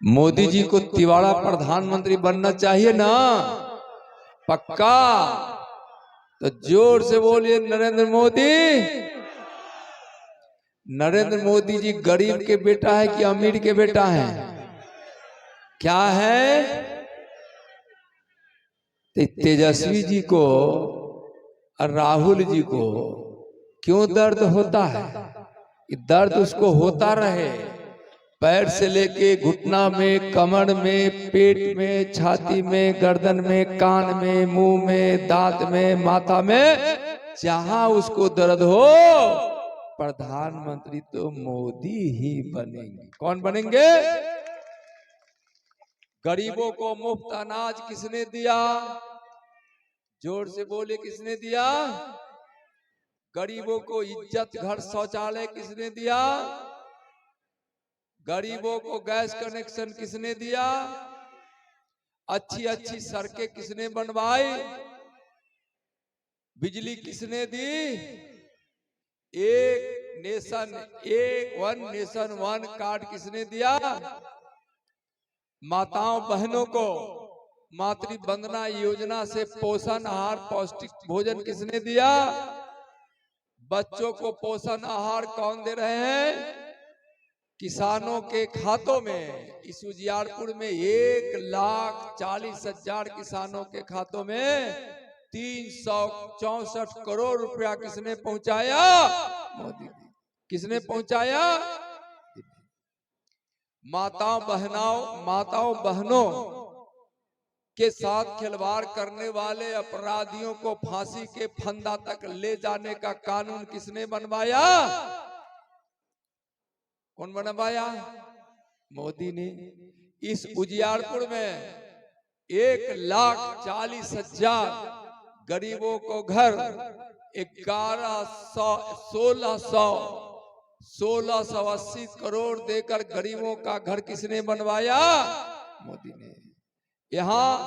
मोदी जी को तिवाड़ा प्रधानमंत्री बनना चाहिए ना? पक्का? तो जोर से बोलिए नरेंद्र मोदी। नरेंद्र मोदी जी गरीब के बेटा है कि अमीर के बेटा है? क्या है? तेजस्वी जी को और राहुल जी को क्यों दर्द होता है? दर्द उसको होता रहे, पैर से लेके घुटना में, कमर में, पेट में, छाती में, गर्दन में, कान में, मुंह में, दांत में, माथा में, जहां उसको दर्द हो, प्रधानमंत्री तो मोदी ही बनेंगे। कौन बनेंगे? गरीबों को मुफ्त अनाज किसने दिया? जोर से बोले, किसने दिया? गरीबों को इज्जत घर शौचालय किसने दिया? गरीबों को गैस कनेक्शन किसने दिया? अच्छी अच्छी सड़कें किसने बनवाई? बिजली किसने दी? एक नेशन एक, वन नेशन वन कार्ड किसने दिया? माताओं बहनों को मातृ वंदना योजना से पोषण आहार पौष्टिक भोजन किसने दिया? बच्चों को पोषण आहार कौन दे रहे हैं? किसानो64 के खातों में, इस उजियारपुर में 1,40,000 किसानों के खातों में 364 करोड़ रुपया किसने पहुंचाया? मोदी जी। किसने पहुंचाया? माताओं बहनों के साथ खिलवाड़ करने वाले अपराधियों को फांसी के फंदा तक ले जाने का कानून किसने बनवाया? कौन बनवाया? मोदी ने। इस उजियारपुर में 1,40,000 गरीबों को घर 1680 करोड़ देकर गरीबों का घर किसने बनवाया? मोदी ने। यहाँ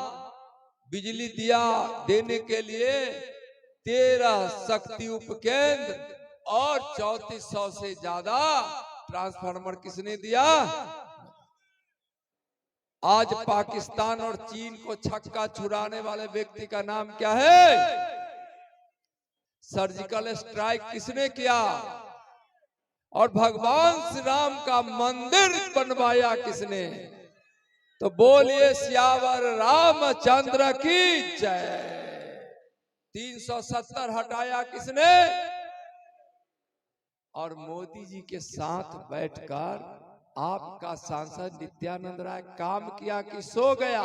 बिजली दिया देने के लिए 13 शक्ति उपकेंद्र और 3400 से ज्यादा ट्रांसफार्मर किसने दिया? आज पाकिस्तान और चीन को छक्का छुड़ाने वाले व्यक्ति का नाम क्या है? सर्जिकल स्ट्राइक किसने किया? और भगवान श्री राम का मंदिर बनवाया किसने? तो बोलिए सियावर रामचंद्र की जय। 370 हटाया किसने? और मोदी जी के साथ बैठकर आपका सांसद नित्यानंद राय काम किया कि सो गया?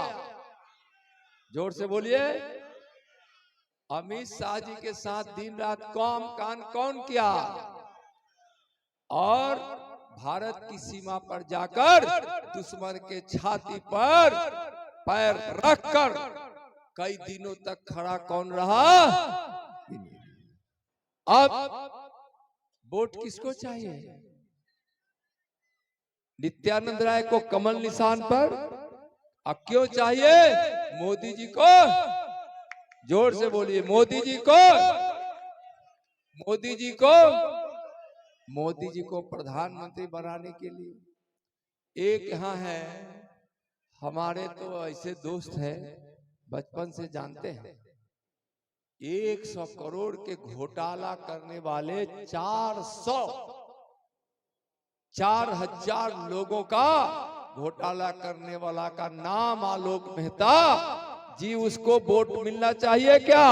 जोर से बोलिए। अमित शाह जी के साथ दिन रात काम कौन किया? और भारत की सीमा पर जाकर दुश्मन के छाती पर पैर रखकर कई दिनों तक खड़ा कौन रहा? अब वोट किसको चाहिए? नित्यानंद राय को कमल निशान पर। अब क्यों चाहिए? मोदी जी को। जोर से बोलिए, मोदी जी को। मोदी जी को। मोदी जी को प्रधानमंत्री बनाने के लिए। एक यहाँ है, हमारे तो ऐसे दोस्त हैं, बचपन से जानते हैं, 100 करोड़ के घोटाला करने वाले 4,000 लोगों का घोटाला करने वाला का नाम आलोक मेहता जी। उसको वोट मिलना चाहिए क्या?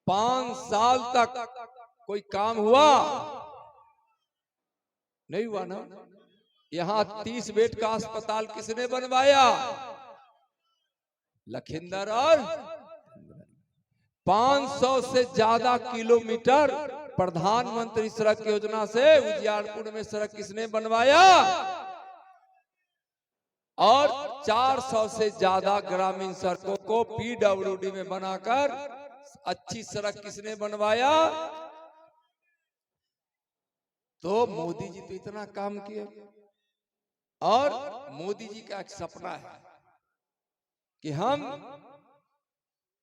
5 साल तक कोई काम हुआ? नहीं हुआ ना। यहाँ 30 बेड का अस्पताल किसने बनवाया? लखींदर। और 500 से ज्यादा किलोमीटर प्रधानमंत्री सड़क योजना से उजियारपुर में सड़क किसने बनवाया? और 400 से ज्यादा ग्रामीण सड़कों को पीडब्ल्यूडी में बनाकर अच्छी सड़क किसने बनवाया? तो मोदी जी तो इतना काम किए। और मोदी जी का एक सपना है कि हम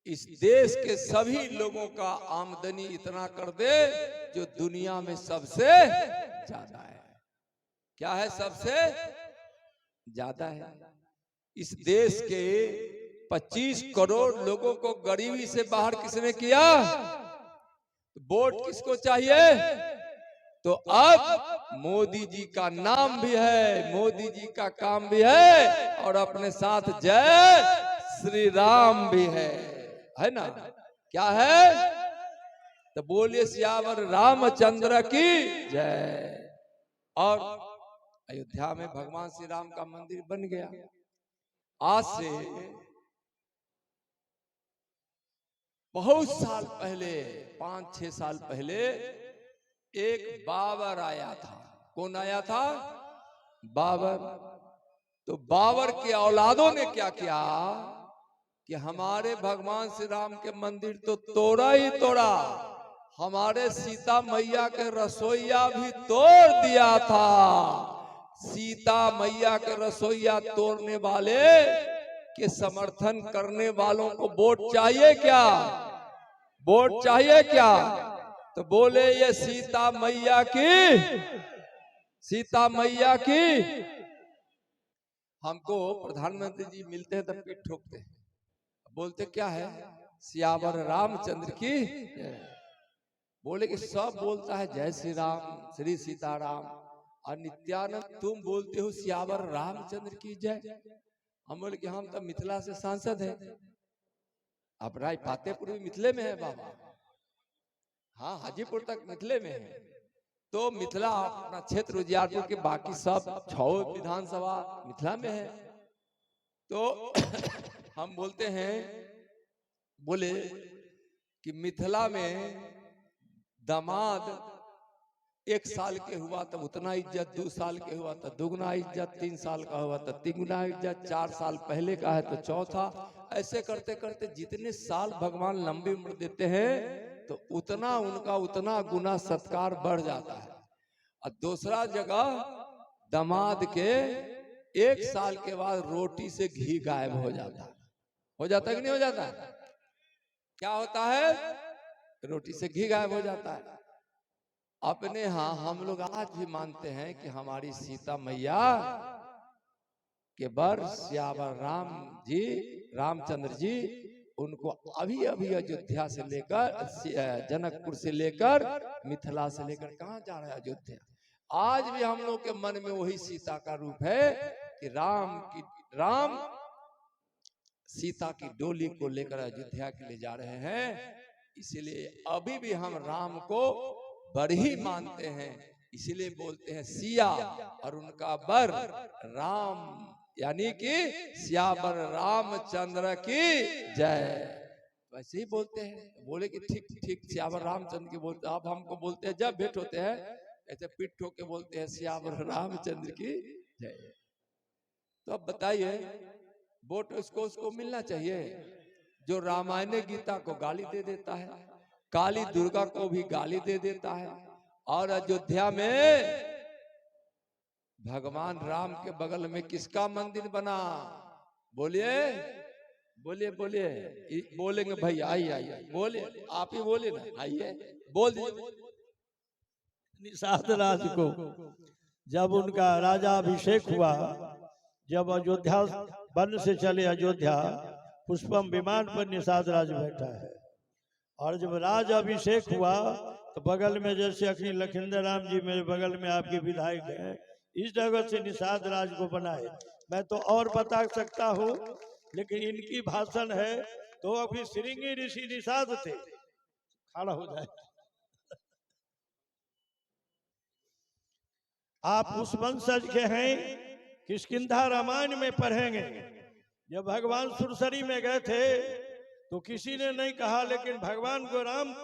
इस देश के सभी लोगों का आमदनी इतना कर दे जो दुनिया में सबसे ज्यादा है। क्या है? सबसे ज्यादा है। इस देश के 25 करोड़ लोगों को गरीबी से बाहर किसने किया? वोट किसको चाहिए? तो अब मोदी जी का नाम भी है, मोदी जी का काम भी है, और अपने साथ जय श्री राम भी है ना? क्या है? तो बोलिए सियावर रामचंद्र की जय। और अयोध्या में भगवान श्री राम का मंदिर बन गया। आज से बहुत साल पहले, 5-6 साल पहले एक बाबर आया था। कौन आया था? बाबर। तो बाबर के औलादों ने क्या किया कि हमारे भगवान श्री राम के मंदिर तो तोड़ा ही तोड़ा, हमारे सीता मैया के रसोईया भी तोड़ दिया था। सीता मैया के रसोईया तोड़ने वाले के समर्थन करने वालों को वोट चाहिए क्या? वोट चाहिए क्या? तो बोले ये सीता मैया की, सीता मैया की। हमको प्रधानमंत्री जी मिलते हैं तो पीठ ठोकते हैं, बोलते क्या है? सियावर रामचंद्र की। बोले कि सब बोलता है जय श्री राम, श्री सीताराम, और नित्यानंद तुम बोलते हो सियावर रामचंद्र की जय। हम बोले कि हम तो मिथिला से सांसद हैं। अब राय फातेपुर भी मिथिले में है बाबा, हाँ हाजीपुर तक मिथिले में है। तो मिथिला अपना क्षेत्र उजियारपुर के बाकी सब 6 विधानसभा मिथिला में है। तो हम बोलते हैं, बोले कि मिथिला में दामाद 1 साल के हुआ तब उतना इज्जत, 2 साल के हुआ तो दुगना इज्जत, 3 साल का हुआ तो तिगुना इज्जत, 4 साल पहले का है तो चौथा। ऐसे करते करते जितने साल भगवान लंबी उम्र देते हैं तो उतना उनका उतना गुना सत्कार बढ़ जाता है। और दूसरा जगह दामाद के 1 साल के बाद रोटी से घी गायब हो जाता है। हो जाता है कि नहीं हो जाता है? क्या होता है? रोटी से घी गायब हो जाता है। अपने हाँ हम लोग आज भी मानते हैं कि हमारी सीता मैया के वर सियावर राम जी, रामचंद्र जी, उनको अभी अभी अयोध्या से लेकर, जनकपुर से लेकर, मिथिला से लेकर कहाँ जा रहा है? अयोध्या। आज भी हम लोग के मन में वही सीता का रूप है कि राम सीता की डोली को लेकर अयोध्या के लिए जा रहे हैं। इसलिए अभी भी हम राम को बर ही मानते हैं, इसलिए बोलते हैं सिया और उनका बर राम, यानी कि सियावर रामचंद्र की जय। वैसे ही बोलते हैं। बोले कि ठीक ठीक सियावर रामचंद्र की बोलते। आप हमको बोलते हैं जब भेंट होते हैं ऐसे पीठ ठोक के बोलते हैं सियावर रामचंद्र की जय। तो अब बताइए, वोट उसको मिलना चाहिए जो रामायण गीता को गाली दे देता है, काली दुर्गा को भी गाली दे देता है, और अयोध्या में भगवान राम के बगल में किसका मंदिर बना? बोलिए बोलिए बोलिए, बोलेंगे भाई आइए आइए, बोलिए आप ही बोलिए ना, आइए बोल दीजिए। निषाद राज को जब उनका राजाभिषेक हुआ, जब अयोध्या वन से चले अयोध्या, पुष्पम विमान पर निषाद राज बैठा है। और जब राज अभिषेक हुआ तो बगल में, जैसे अखिल लखिंदर राम जी मेरे बगल में आपके विधायक हैं, इस जगह से निषाद राज को बनाए। मैं तो और बता सकता हूँ, लेकिन इनकी भाषण है तो अभी श्रृंगी ऋषि निषाद थे। खड़ा हो जाए। आप उस वंशज के हैं, किष्किंधा रामायण में पढ़ेंगे। जब भगवान सुरसरी में गए थे तो किसी ने नहीं कहा, लेकिन भगवान को राम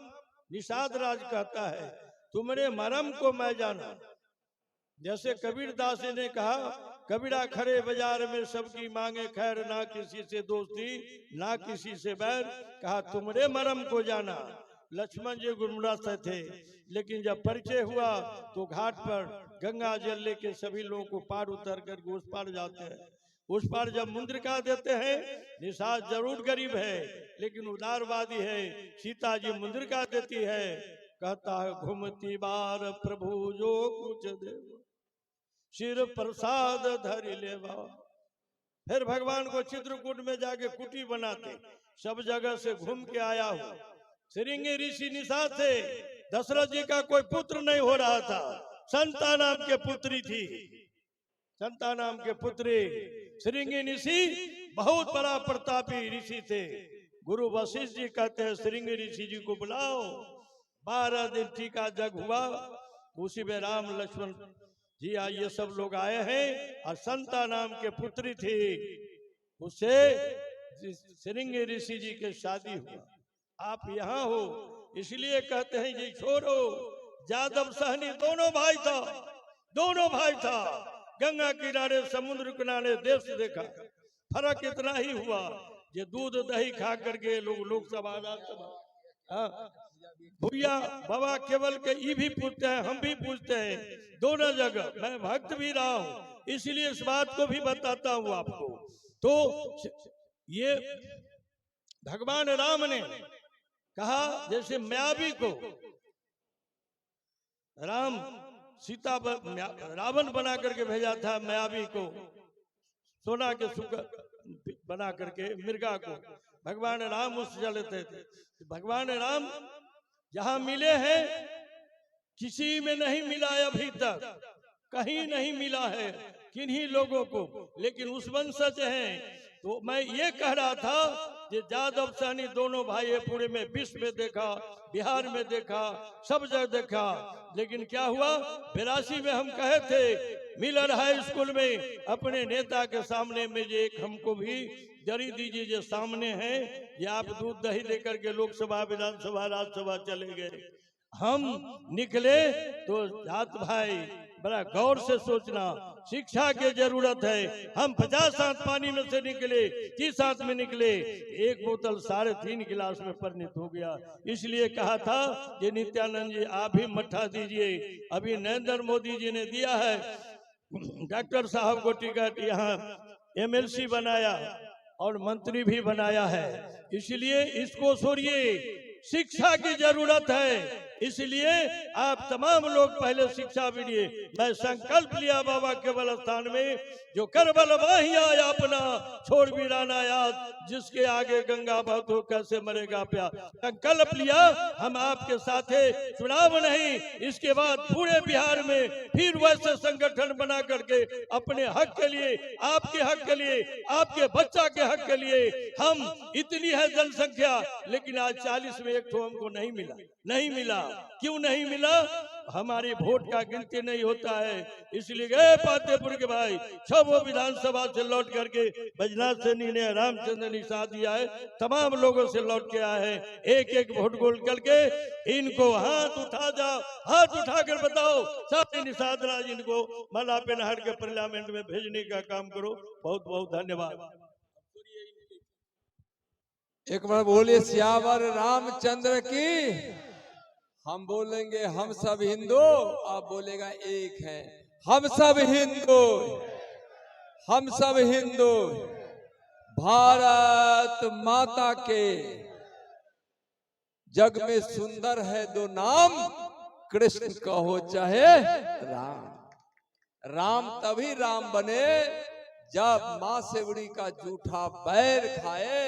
निषाद राज कहता है, तुम्हारे मरम को मैं जाना। जैसे कबीर दास ने कहा, कबीरा खरे बाजार में सबकी मांगे खैर, ना किसी से दोस्ती ना किसी से बैर, कहा तुम्हारे मरम को जाना। लक्ष्मण जी गुमराह थे, लेकिन जब परिचय हुआ तो घाट पर गंगा जल लेके सभी लोगों को पार उतर कर उस पार जाते हैं। उस पार जब मुद्रिका देते हैं, निषाद जरूर गरीब है लेकिन उदारवादी है, सीता जी मुद्रिका देती है, कहता है घूमती बार प्रभु जो कुछ देव, सिर प्रसाद धरि लेवा, फिर भगवान को चित्रकूट में जाके कुटी बनाते। सब जगह से घूम के आया हूँ। श्रृंगी ऋषि निषाद से दशरथ जी का कोई पुत्र नहीं हो रहा था। संता नाम के पुत्री थी, संता नाम के पुत्री। श्रृंगी ऋषि बहुत बड़ा प्रतापी ऋषि थे। गुरु वशिष्ठ जी कहते हैं श्रृंगी ऋषि जी को बुलाओ। 12 दिन टीका जग हुआ। उसी में राम लक्ष्मण जी ये सब लोग आए हैं। और संता नाम के पुत्री थी, उससे श्रृंगी ऋषि जी के शादी हुआ। आप यहाँ हो इसलिए कहते हैं जी छोड़ो। जादव सहनी दोनों भाई था, दोनों भाई था। गंगा किनारे समुद्र किनारे देश देखा। फर्क इतना ही हुआ ये दूध दही खा करके लोकसभा भैया बाबा केवल के ये भी पूछते हैं, हम भी पूछते हैं। दोनों जगह मैं भक्त भी रहा हूँ, इसलिए इस बात को भी बताता हूँ आपको। तो ये भगवान राम ने कहा, जैसे म्यावी को राम सीता रावण बना करके भेजा था, म्यावी को सोना के सुकर बना करके मृगा को भगवान राम उस चलते थे। भगवान राम जहां मिले हैं किसी में नहीं मिला अभी तक, कहीं नहीं मिला है किन्हीं लोगों को, लेकिन उस वंशज हैं। तो मैं ये कह रहा था कि जादव सहनी दोनों भाई पूरे में विश्व में देखा, बिहार में देखा, सब जगह देखा। लेकिन क्या हुआ 82 में हम कहे थे मिलर हाई स्कूल में अपने नेता के सामने में ये एक हमको भी जरी दीजिए जो सामने है, ये आप दूध दही लेकर के लोकसभा विधानसभा राज्यसभा चले गए। हम निकले तो जात भाई बड़ा गौर से सोचना, शिक्षा की जरूरत है। हम 50 हाथ पानी में से निकले, 30 हाथ में निकले, एक बोतल 3.5 गिलास में परिणत हो गया। इसलिए कहा था कि नित्यानंद जी आप भी मठा दीजिए। अभी नरेंद्र मोदी जी ने दिया है, डॉक्टर साहब को टिकट, यहाँ MLC बनाया और मंत्री भी बनाया है। इसलिए इसको छोड़िए, शिक्षा की जरूरत है। इसलिए आप तमाम लोग पहले शिक्षा भी लिए। मैं संकल्प लिया बाबा केवल स्थान में, जो कर बल वही आया अपना, छोड़ वीराना याद, जिसके आगे गंगा बहत हो कैसे मरेगा प्यार। संकल्प लिया हम आपके साथ है, चुनाव नहीं, इसके बाद पूरे बिहार में फिर वैसे संगठन बना करके अपने हक के लिए, आपके हक के लिए, आपके बच्चा के हक के लिए। हम इतनी है जनसंख्या, लेकिन आज 40 में एक तो हमको नहीं मिला। नहीं मिला, क्यों नहीं मिला? हमारी वोट का गिनती नहीं होता है। इसलिए गए पातेपुर के भाई सब वो विधानसभा से लौट करके बजनाथ सैनी ने रामचंद्र निषाद दिया है, तमाम लोगों से लौट के आए हैं। एक एक वोट गोल करके इनको हाथ उठा जाओ, हाथ उठाकर बताओ सब निषाद राज इनको मला पे नहर के पार्लियामेंट में भेजने का काम करो। बहुत बहुत धन्यवाद। एक बार बोलिए सियावर रामचंद्र की। हम बोलेंगे हम सब हिंदू, आप बोलेगा एक है। हम सब हिंदू, हम सब हिंदू। भारत माता के जग में सुंदर है दो नाम, कृष्ण कहो चाहे राम। राम तभी राम बने जब मां सेवड़ी का जूठा बैर खाए,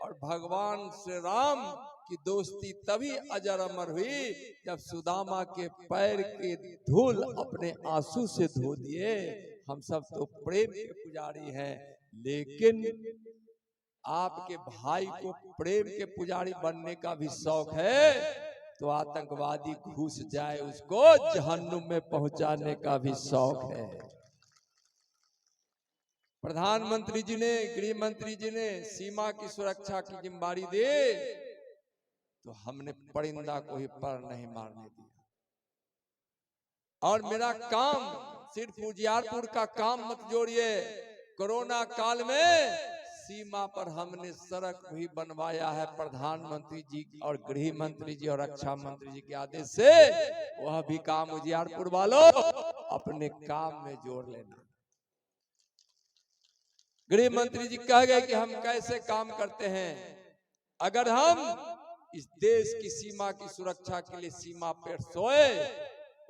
और भगवान श्री राम की दोस्ती तभी अजर अमर हुई जब सुदामा के पैर के धूल अपने आंसू से धो दिए। हम सब तो प्रेम के पुजारी हैं, लेकिन आपके भाई को प्रेम के पुजारी बनने का भी शौक है, तो आतंकवादी घुस जाए उसको जहन्नुम में पहुंचाने का भी शौक है। प्रधानमंत्री जी ने, गृह मंत्री जी ने सीमा की सुरक्षा की जिम्मेदारी दे, तो हमने परिंदा को ही पर नहीं मारने दिया। और मेरा काम सिर्फ उजियारपुर का काम मत जोड़िए, कोरोना काल में सीमा पर हमने सड़क भी बनवाया है प्रधानमंत्री जी और गृह मंत्री जी और रक्षा मंत्री जी के आदेश से। वह भी काम उजियारपुर वालों अपने काम में जोड़ लेना। गृह मंत्री जी कह गए कि हम कैसे काम करते हैं। अगर हम इस देश की सीमा की सुरक्षा के लिए सीमा पर सोए,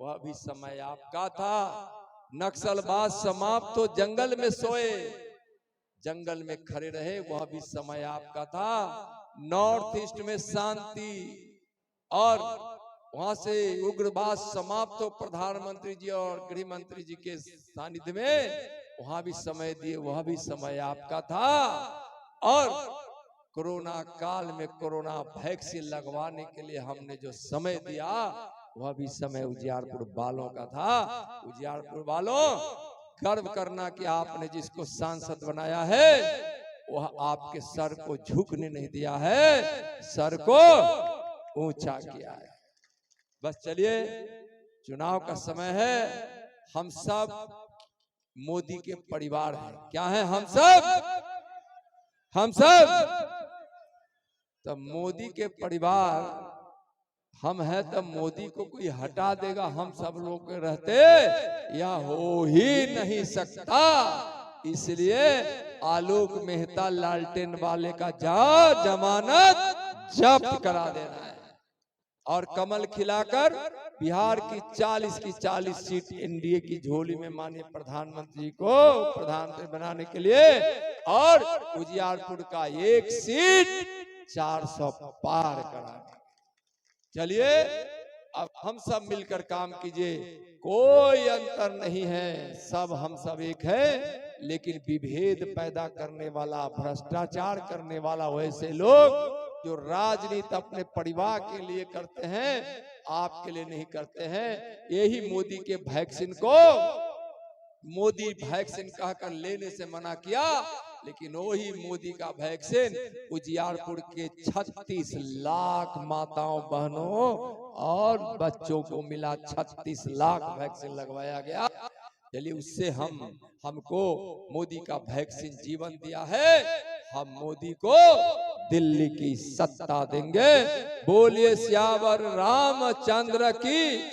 वह भी समय आपका था। नक्सलबाज समाप्त तो जंगल में सोए, जंगल में खड़े रहे, वह भी समय आपका था। नॉर्थ ईस्ट में शांति और वहां से उग्रवाद समाप्त हो, प्रधानमंत्री जी और गृह मंत्री जी के सानिध्य में वहां भी समय दिए, वह भी समय आपका था। और कोरोना काल में कोरोना वैक्सीन लगवाने के लिए हमने जो समय दिया, वह भी समय उजियारपुर वालों का था। उजियारपुर वालों, गर्व करना कि आपने जिसको सांसद बनाया है वह आपके सर को झुकने नहीं दिया है, सर को ऊंचा किया है। बस चलिए, चुनाव का समय है, हम सब मोदी के परिवार हैं। क्या है हम सब तब मोदी के परिवार हम हैं, तब मोदी को कोई हटा देगा हम सब लोग के रहते, या हो ही नहीं सकता। इसलिए आलोक मेहता लालटेन वाले का जमानत जब्त करा देना है और कमल खिलाकर बिहार की 40 सीट एनडीए की झोली में माननीय प्रधानमंत्री को प्रधानमंत्री बनाने के लिए, और उजियारपुर का एक सीट 400 पार कराने। चलिए, अब हम सब मिलकर काम कीजिए, कोई अंतर नहीं है, सब हम सब एक है। लेकिन विभेद पैदा करने वाला, भ्रष्टाचार करने वाला, वैसे लोग जो राजनीति अपने परिवार के लिए करते हैं, आपके लिए नहीं करते हैं। यही मोदी के वैक्सीन को मोदी वैक्सीन कहकर लेने से मना किया, लेकिन वही मोदी का वैक्सीन उजियारपुर के 36 लाख माताओं, बहनों और बच्चों को मिला। 36 लाख वैक्सीन लगवाया गया। चलिए, उससे हमको मोदी का वैक्सीन जीवन दिया है, हम मोदी को दिल्ली की सत्ता देंगे। बोलिए सियावर रामचंद्र की।